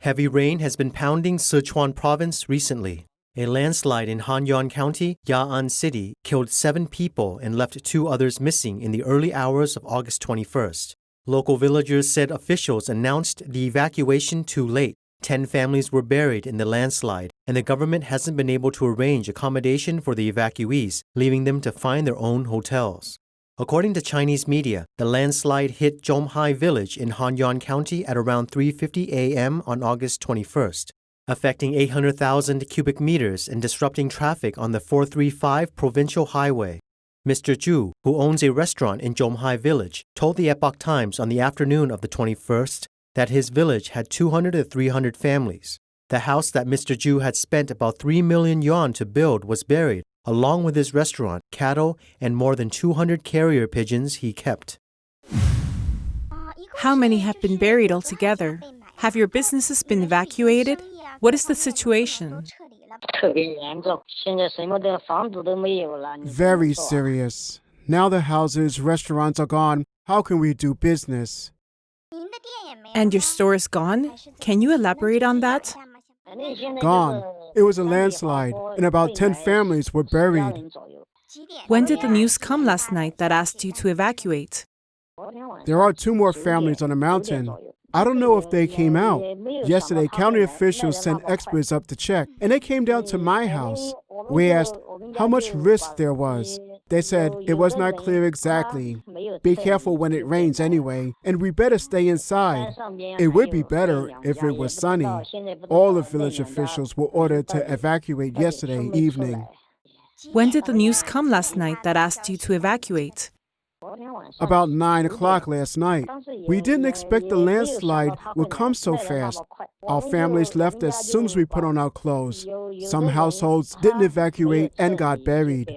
Heavy rain has been pounding Sichuan Province recently. A landslide in Hanyuan County, Ya'an City, killed 7 people and left 2 others missing in the early hours of August 21st. Local villagers said officials announced the evacuation too late. 10 families were buried in the landslide, and the government hasn't been able to arrange accommodation for the evacuees, leaving them to find their own hotels. According to Chinese media, the landslide hit Zhonghai Village in Hanyuan County at around 3:50 a.m. on August 21st, affecting 800,000 cubic meters and disrupting traffic on the 435 provincial highway. Mr. Zhu, who owns a restaurant in Zhonghai Village, told the Epoch Times on the afternoon of the 21st that his village had 200 to 300 families. The house that Mr. Zhu had spent about 3 million yuan to build was buried, along with his restaurant, cattle, and more than 200 carrier pigeons he kept. How many have been buried altogether? Have your businesses been evacuated? What is the situation? Very serious. Now the houses, restaurants are gone. How can we do business? And your store is gone? Can you elaborate on that? Gone. It was a landslide, and about 10 families were buried. When did the news come last night that asked you to evacuate? There are 2 more families on the mountain. I don't know if they came out. Yesterday, county officials sent experts up to check, and they came down to my house. We asked how much risk there was. They said it was not clear exactly. Be careful when it rains anyway, and we better stay inside. It would be better if it was sunny. All the village officials were ordered to evacuate yesterday evening. When did the news come last night that asked you to evacuate? About 9 o'clock last night. We didn't expect the landslide would come so fast. Our families left as soon as we put on our clothes. Some households didn't evacuate and got buried.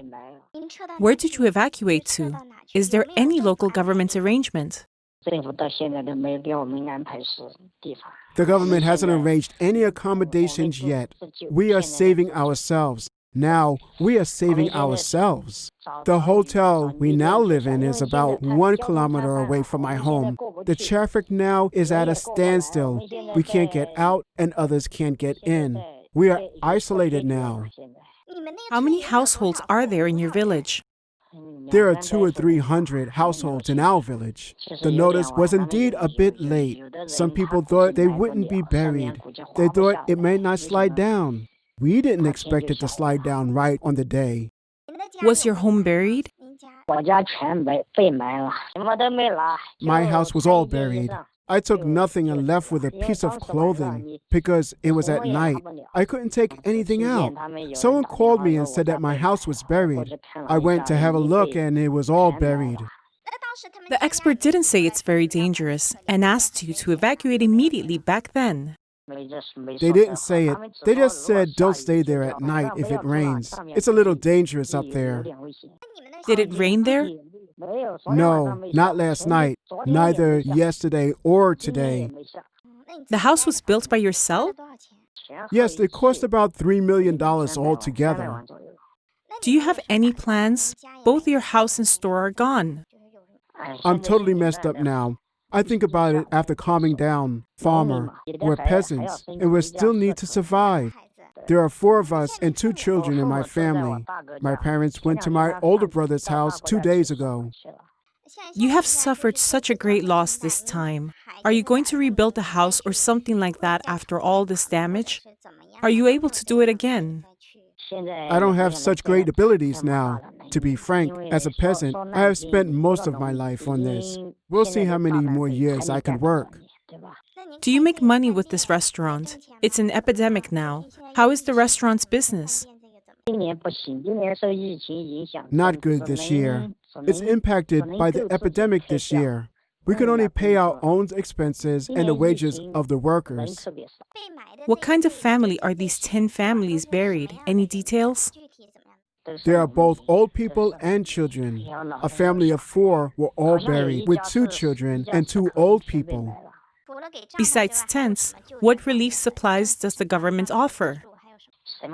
Where did you evacuate to? Is there any local government arrangement? The government hasn't arranged any accommodations yet. We are saving ourselves. Now, we are saving ourselves. The hotel we now live in is about 1 kilometer away from my home. The traffic now is at a standstill. We can't get out and others can't get in. We are isolated now. How many households are there in your village? There are 200 or 300 households in our village. The notice was indeed a bit late. Some people thought they wouldn't be buried. They thought it may not slide down. We didn't expect it to slide down right on the day. Was your home buried? My house was all buried. I took nothing and left with a piece of clothing because it was at night. I couldn't take anything out. Someone called me and said that my house was buried. I went to have a look and it was all buried. The expert didn't say it's very dangerous and asked you to evacuate immediately back then. They didn't say it. They just said don't stay there at night if it rains. It's a little dangerous up there. Did it rain there? No, not last night, neither yesterday or today. The house was built by yourself? Yes, it cost about $3 million altogether. Do you have any plans? Both your house and store are gone. I'm totally messed up now. I think about it after calming down. Farmer, we're peasants, and we still need to survive. There are 4 of us and 2 children in my family. My parents went to my older brother's house 2 days ago. You have suffered such a great loss this time. Are you going to rebuild the house or something like that after all this damage? Are you able to do it again? I don't have such great abilities now. To be frank, as a peasant, I have spent most of my life on this. We'll see how many more years I can work. Do you make money with this restaurant? It's an epidemic now. How is the restaurant's business? Not good this year. It's impacted by the epidemic this year. We can only pay our own expenses and the wages of the workers. What kind of family are these 10 families buried? Any details? There are both old people and children. A family of 4 were all buried, with 2 children and 2 old people. Besides tents, what relief supplies does the government offer?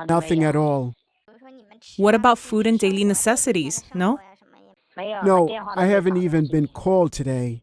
Nothing at all. What about food and daily necessities? No? No, I haven't even been called today.